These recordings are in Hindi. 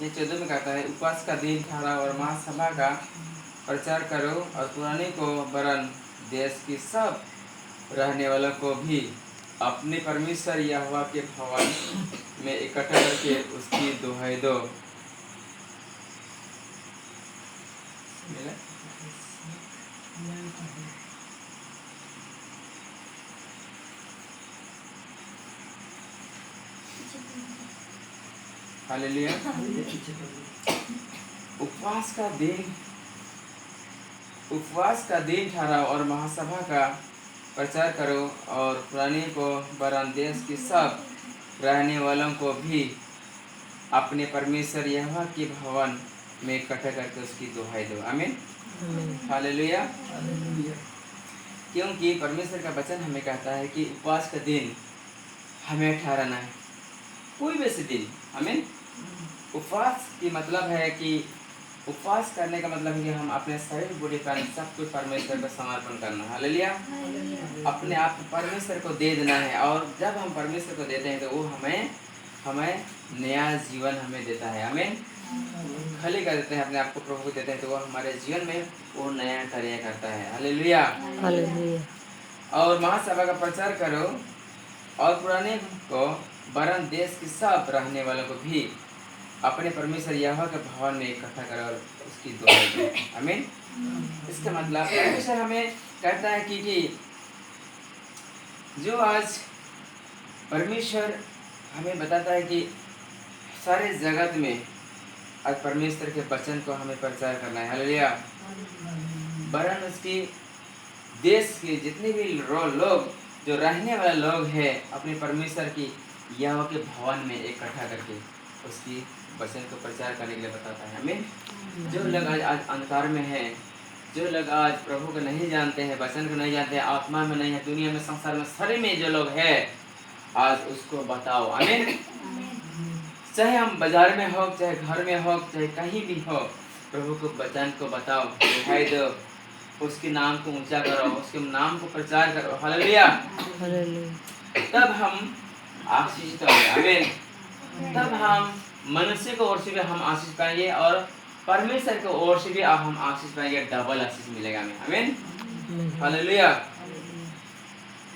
ये 14 में कहता है, उपवास का दिन ठहराओ और महासभा का प्रचार करो और पुराने को वरन देश की सब रहने वालों को भी अपने परमेश्वर यहोवा के भवन में इकट्ठा करके उसकी दुहाई दो। मिला? हालेलुया। उपवास का दिन ठहराओ और महासभा का प्रचार करो और पुराने को वरन देश के सब रहने वालों को भी अपने परमेश्वर यहोवा के भवन में इकट्ठा करके उसकी दुहाई दो। आमीन। हालेलुया। क्योंकि परमेश्वर का वचन हमें कहता है कि उपवास का दिन हमें ठहराना है, कोई भी ऐसे दिन। आमीन। उपवास की मतलब है कि उपवास करने का मतलब है कि हम अपने शरीर बूढ़े प्राण सब कुछ परमेश्वर को समर्पण करना। हालेलुया। अपने आप परमेश्वर को दे देना है, और जब हम परमेश्वर को देते हैं तो वो हमें नया जीवन हमें देता है। हमें खाली कर देते हैं, अपने आप को प्रभु को देते हैं तो वो हमारे जीवन में वो नया कार्य करता है। हालेलुया। और महासभा का प्रचार करो और पुराने को वरन देश के सब रहने वालों को भी अपने परमेश्वर यहोवा के भवन में इकट्ठा करो और उसकी दुहाई दो। आमीन। इसका मतलब परमेश्वर हमें कहता है कि जो आज परमेश्वर हमें बताता है कि सारे जगत में आज परमेश्वर के वचन को हमें प्रचार करना है। हालेलुया। वरन उसकी देश के जितने भी लोग जो रहने वाले लोग हैं अपने परमेश्वर की यहोवा के भवन में इकट्ठा करके उसकी वचन को प्रचार करने के लिए बताता है। हमें जो लोग आज अंधकार में है, जो लोग आज प्रभु को नहीं जानते हैं, वचन को नहीं जानते हैं, आत्मा में नहीं है, दुनिया में, संसार में, सारे में जो लोग हैं आज उसको बताओ। आमीन। चाहे हम बाजार में हो, चाहे घर में हो, चाहे कहीं भी हो, प्रभु को वचन को बताओ, दिखाई दो, उसके नाम को ऊंचा करो, उसके नाम को प्रचार करो। हालेलुया। तब हम आशीषित होंगे। आमीन। तब हम मनुष्य को ओर से भी हम आशीष पाएंगे और परमेश्वर को ओर से भी हम आशीष पाएंगे, डबल आशीष मिलेगा हमें। आमीन। हालेलुया।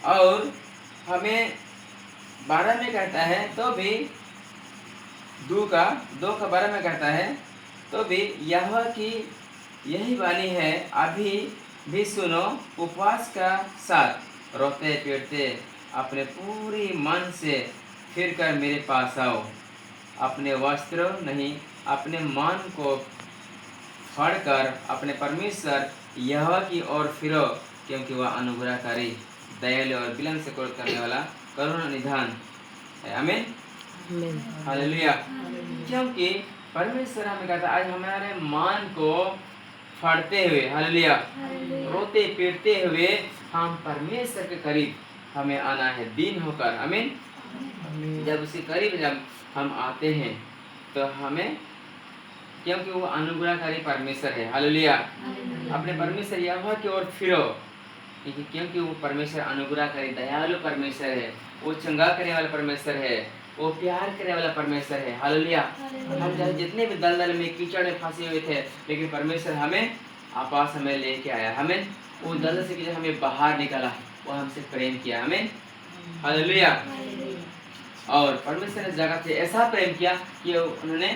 और हमें 12 में कहता है तो भी 2:12 में कहता है तो भी यहोवा की यही वाणी है, अभी भी सुनो, उपवास का साथ रोते पीटते अपने पूरी मन से फिर कर मेरे पास आओ, अपने वस्त्र नहीं अपने मन को फाड़कर अपने परमेश्वर यहोवा की ओर फिरो, क्योंकि वह अनुग्रहकारी, दयालु और विलंब से क्रोध करने वाला, करुणा निधान है। आमीन। हालेलुया। क्योंकि परमेश्वर हमें कहता है आज हमारे मन को फाड़ते हुए, हालेलुया, रोते पीटते हुए हम परमेश्वर के करीब हमें आना है दिन होकर। आमीन। जब उसके करीब जब हम आते हैं तो हमें, क्योंकि वो अनुग्रहकारी परमेश्वर है। हालेलुया। अपने परमेश्वर यहोवा की ओर फिरो, क्योंकि वो परमेश्वर अनुग्रहकारी, दयालु परमेश्वर है, वो चंगा करने वाला परमेश्वर है, वो प्यार करने वाला परमेश्वर है। हालेलुया। हम जितने भी दलदल में कीचड़ में फंसे हुए थे, लेकिन परमेश्वर हमें आपास हमें लेके आया। हमें वो दलदल से हमें बाहर निकाला, वो हमसे प्रेम किया। हमें हालेलुया। और परमेश्वर ने जगत से ऐसा प्रेम किया कि उन्होंने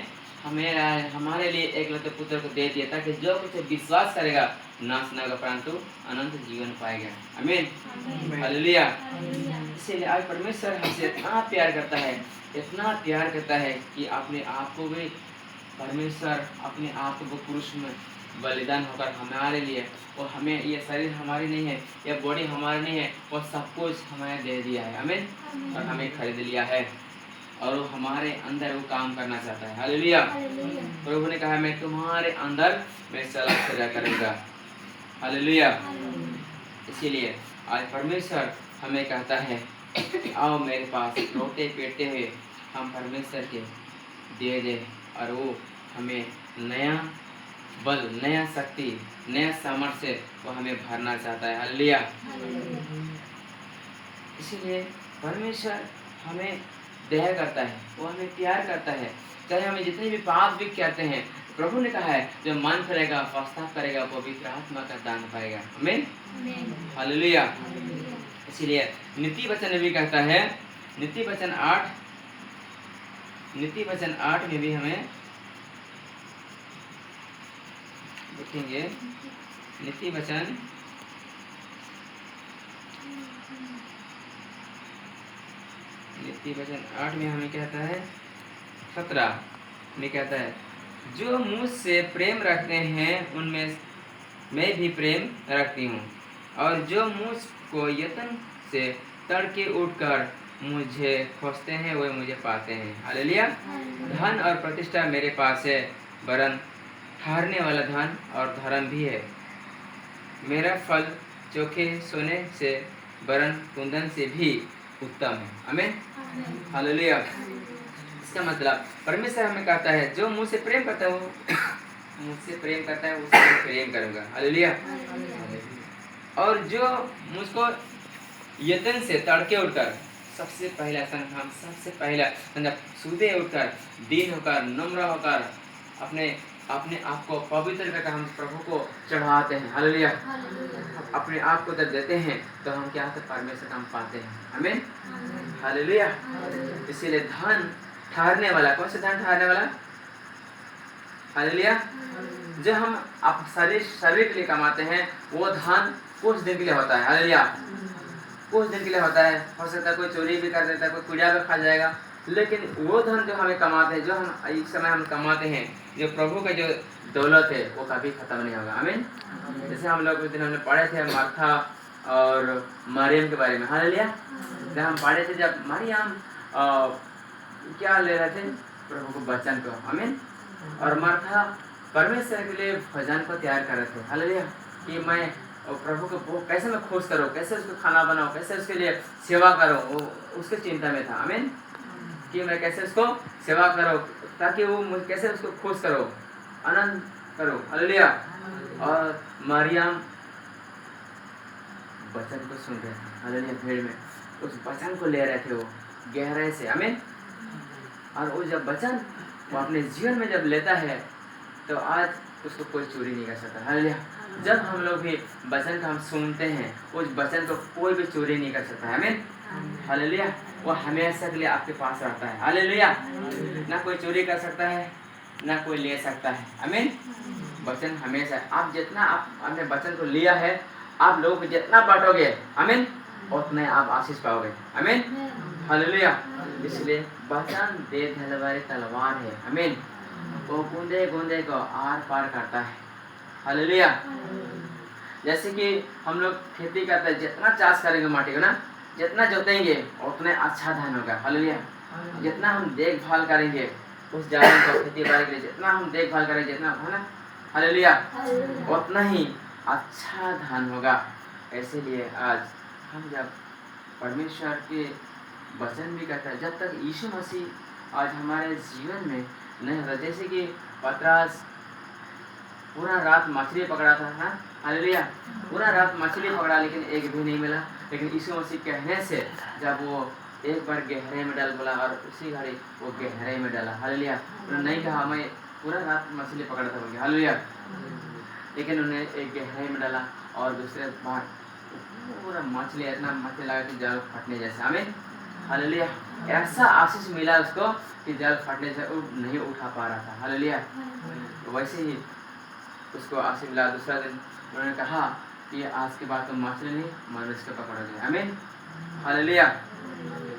हमारे लिए एकलौते पुत्र को दे दिया, ताकि जो कुछ विश्वास करेगा नाश न होगा परंतु अनंत जीवन पाएगा। आमीन। हालेलुया। इसलिए आज परमेश्वर हमसे इतना प्यार करता है, इतना प्यार करता है कि अपने आप को भी परमेश्वर अपने आप को पुरुष में बलिदान होकर हमारे लिए, वो हमें, ये शरीर हमारी नहीं है, ये बॉडी हमारी नहीं है, वो सब कुछ हमें दे दिया है। आमीन। और हमें खरीद लिया है और वो हमारे अंदर वो काम करना चाहता है। हालेलुया। प्रभु ने कहा मैं तुम्हारे अंदर मैं चला फिरा करूंगा। हालेलुया। इसीलिए आज परमेश्वर हमें कहता है आओ मेरे पास, रोते पीटते हुए हम परमेश्वर के दे दे, और वो हमें नया बल, नया शक्ति, नया सामर्थ्य वो हमें भरना चाहता है। हालेलुया। इसीलिए परमेश्वर हमें दया करता है, वो हमें प्यार करता है। चाहे हमें जितने भी पाप भी कहते हैं, प्रभु ने कहा है जो मन करेगा, पश्चाताप करेगा, वो पवित्र आत्मा का दान पाएगा। आमीन, हालेलुया। इसीलिए नीति वचन भी कहता है, नीति वचन 8 में भी हमें देखेंगे। नीति वचन 8 में हमें कहता है, 17 में कहता है, जो मुझसे प्रेम रखते हैं उनमें मैं भी प्रेम रखती हूँ, और जो मुझको यत्न से तड़के उठकर मुझे खोजते हैं वे मुझे पाते हैं। हालेलुया। धन और प्रतिष्ठा मेरे पास है, वरन ठहरने वाला धन और धर्म भी है। मेरा फल चोखे सोने से वरन कुंदन से भी उत्तम है। आमीन, हालेलुया। इसका मतलब परमेश्वर हमें कहता है जो मुझसे प्रेम करता है मुझसे प्रेम करता है उससे मैं प्रेम करूंगा। हालेलुया। और जो मुझको यत्न से तड़के उठकर, सबसे पहला हम सबसे पहला मतलब सुबह उठकर दीन होकर नम्र होकर अपने आप को पवित्र करके हम प्रभु को चढ़ाते हैं। हालेलुया। अपने आप को जब देते हैं तो हम क्या होता है, परमेश्वर हम पाते हैं। आमीन, हालेलुया। इसीलिए धन ठहरने वाला, कौन सा धन ठहरने वाला? हालेलुया। जो हम आप शरीर के लिए कमाते हैं वो धन कुछ दिन के लिए होता है। हालेलुया, कुछ दिन के लिए होता है। हो सकता है कोई चोरी भी कर देता है, कोई कीड़ा भी खा जाएगा, लेकिन वो धन जो हमें कमाते हैं, जो हम एक समय हम कमाते हैं, जो प्रभु का जो दौलत है वो कभी खत्म नहीं होगा। आमीन। जैसे हम लोग उस दिन हमने पढ़े थे मार्था और मरियम के बारे में। हालेलुया। जब हम पढ़े थे, जब मरियम क्या ले रहे थे, प्रभु को वचन को। आमीन। और मार्था परमेश्वर के लिए भोजन को तैयार कर रहे थे। हालेलुया। कि मैं प्रभु को कैसे मैं खुश करूं, कैसे उसको खाना बनाऊं, कैसे उसके लिए सेवा करूं, वो उसके चिंता में था। आमीन। कि मैं कैसे उसको सेवा करूं ताकि वो मुझे कैसे उसको खुश करो, आनंद करो। हालेलुया। और मरियम वचन को सुन रहे थे। हालेलुया। भीड़ में उस वचन को ले रहे थे वो गहराई से। आमीन। और वो जब वचन वो अपने जीवन में जब लेता है तो आज उसको कोई चोरी नहीं कर सकता। हालेलुया। जब हम लोग भी वचन का हम सुनते हैं, उस वचन को कोई भी चोरी नहीं कर सकता है। आमीन, हालेलुया। वो हमेशा के लिए आपके पास रहता है। हालेलुया। ना कोई चोरी कर सकता है, ना कोई ले सकता है। आमीन। वचन हमेशा, आप जितना आपने वचन को लिया है, आप लोगों को जितना बांटोगे, आमीन, उतने आप आशीष पाओगे। आमीन, हालेलुया। इसलिए वचन दे धलवारी तलवार है। आमीन। वो गूंदे गूंदे को आर पार करता है। हालेलुया। जैसे कि हम लोग खेती करते हैं, जितना चाष करेंगे माटी को ना, जितना जोतेंगे उतना अच्छा धान होगा। हालेलुया। जितना हम देखभाल करेंगे उस जमीन को, खेती बाड़ी के लिए जितना हम देखभाल करेंगे, जितना है ना, हालेलुया, उतना ही अच्छा धान होगा। इसीलिए आज हम जब परमेश्वर के वचन भी कहता है, जब तक यीशु मसीह आज हमारे जीवन में नहीं होता, जैसे कि पतरस पूरा रात मछली पकड़ा था, हाँ, हालेलुया, पूरा रात मछली पकड़ा लेकिन एक भी नहीं मिला, लेकिन यीशु मसीह कहने से जब वो एक बार गहरे में डाल बोला और उसी घड़ी वो गहरे में डाला। हालेलुया। उन्होंने नहीं कहा मैं पूरा रात मछली पकड़ा था बोल के। हालेलुया। लेकिन उन्हें एक गहरे में डाला और दूसरे बार पूरा मछली, इतना मछली लगा कि जाल फटने जैसे। आमीन, हालेलुया। ऐसा आशीष मिला उसको कि जाल फटने से वो नहीं उठा पा रहा था। हालेलुया। तो वैसे ही उसको आशीष मिला। दूसरा दिन उन्होंने कहा कि आज के बाद तुम मछली नहीं मनुष्य को पकड़ोगे। आमीन, हालेलुया।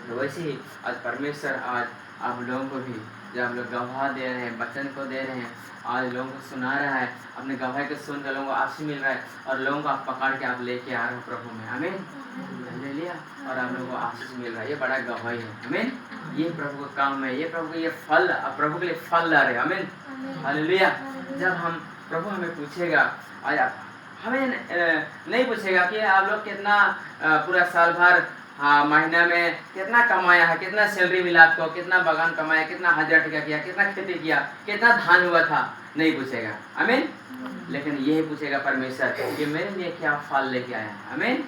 तो वैसे ही आज परमेश्वर आज आप लोगों को भी, जब आप लोग गवाह दे रहे हैं, वचन को दे रहे हैं, आज लोगों को सुना रहा है, अपने गवाही को सुनकर लोगों को आशीष मिल रहा है और लोगों को आप पकड़ के आप लेके आ रहे हो प्रभु में। आमीन, हालेलुया। और आप लोगों को आशीष मिल रहा है, ये बड़ा गवाही है। आमीन। ये प्रभु का काम है, ये प्रभु के ये फल, प्रभु के लिए फल ला रहे। आमीन, हालेलुया। जब हम प्रभु हमें पूछेगा, आज हमें नहीं पूछेगा कि आप लोग कितना पूरा साल भर, हाँ, महीना में कितना कमाया है, कितना सैलरी मिला आपको, कितना बागान कमाया, कितना हज़ार टका किया, कितना खेती किया, कितना धान हुआ था, नहीं पूछेगा। आमीन। लेकिन यही पूछेगा परमेश्वर कि मेरे लिए क्या फल लेके आया है। आमीन।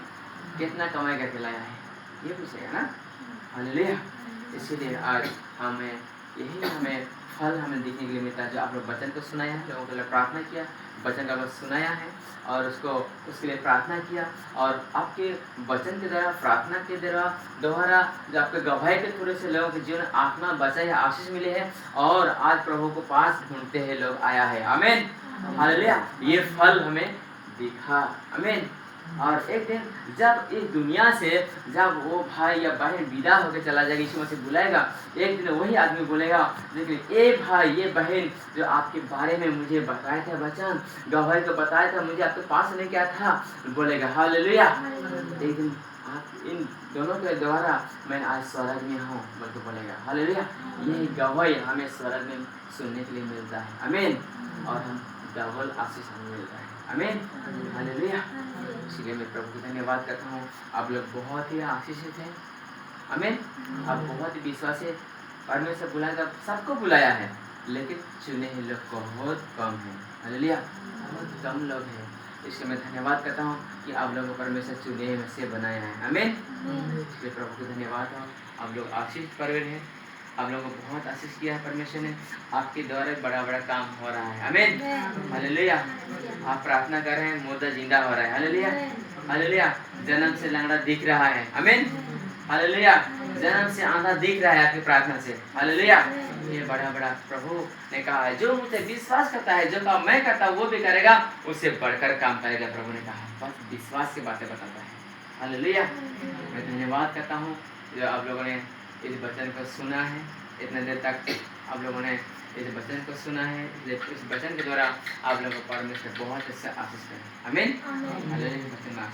कितना कमाई करके लाया है, ये पूछेगा ना। हालेलुया। इसीलिए आज हमें यही हमें फल हमें देखने के लिए मिलता है। जो आप लोग वचन को सुनाया है, लोगों के लिए प्रार्थना किया, वचन का बस सुनाया है और उसको उसके लिए प्रार्थना किया, और आपके वचन के द्वारा, प्रार्थना के द्वारा जो आपके गवाही के थ्रू से लोगों के जीवन आत्मा बचा है, आशीष मिले है, और आज प्रभु को पास ढूंढते हैं लोग आया है। आमीन, हालेलुया। ये फल हमें दिखा। आमीन। और एक दिन जब इस दुनिया से जब वो भाई या बहन विदा होकर चला जाएगा, यीशु मसीह बुलाएगा, एक दिन वही आदमी बोलेगा, लेकिन ए भाई, ये बहन जो आपके बारे में मुझे बताया था वचन, गवाही को बताया था, मुझे आपके पास नहीं क्या था, बोलेगा हालेलुया। एक दिन आप इन दोनों के द्वारा मैं आज स्वर्ग में हूँ बोल के बोलेगा हालेलुया। यही गवाही हमें स्वर्ग में सुनने के लिए मिलता है। आमीन। और हम डबल आशीष हमें मिलता है। आमीन, हालेलुया। इसलिए मैं प्रभु को धन्यवाद करता हूँ। आप लोग बहुत ही आशीषित हैं। आमीन। आप बहुत ही विश्वासी, परमेश्वर बुलाएगा, सबको बुलाया है, लेकिन चुने हुए लोग बहुत कम हैं। हालेलुया, बहुत कम लोग हैं। इसलिए मैं धन्यवाद करता हूँ कि आप लोगों को परमेश्वर चुने में से बनाया है। आमीन। इसलिए प्रभु को धन्यवाद हो। आप लोग आशीष परवेर हैं, आप लोगों को बहुत आशीष किया है परमेश्वर ने, आपके द्वारा बड़ा बड़ा काम हो रहा है। आमीन, हालेलुया। आप प्रार्थना कर रहे हैं, मुर्दा जिंदा हो रहा है। Hallelujah, hallelujah. जन्म से लंगड़ा दिख रहा है। आमीन, हालेलुया। जन्म से आंधा दिख रहा है आपकी प्रार्थना से। हालेलुया। ये बड़ा बड़ा प्रभु ने कहा है, जो मुझे विश्वास करता है, जो काम मैं करता हूँ वो भी करेगा, उससे बढ़कर काम करेगा। प्रभु ने कहा, बस विश्वास की बातें बताता है। हालेलुया। मैं धन्यवाद करता हूँ जो आप लोगों ने इस वचन को सुना है, इतने देर तक आप लोगों ने इस वचन को सुना है। इस वचन के द्वारा आप लोगों को परमेश्वर बहुत अच्छा आशीष करें। आमीन, हालेलुया।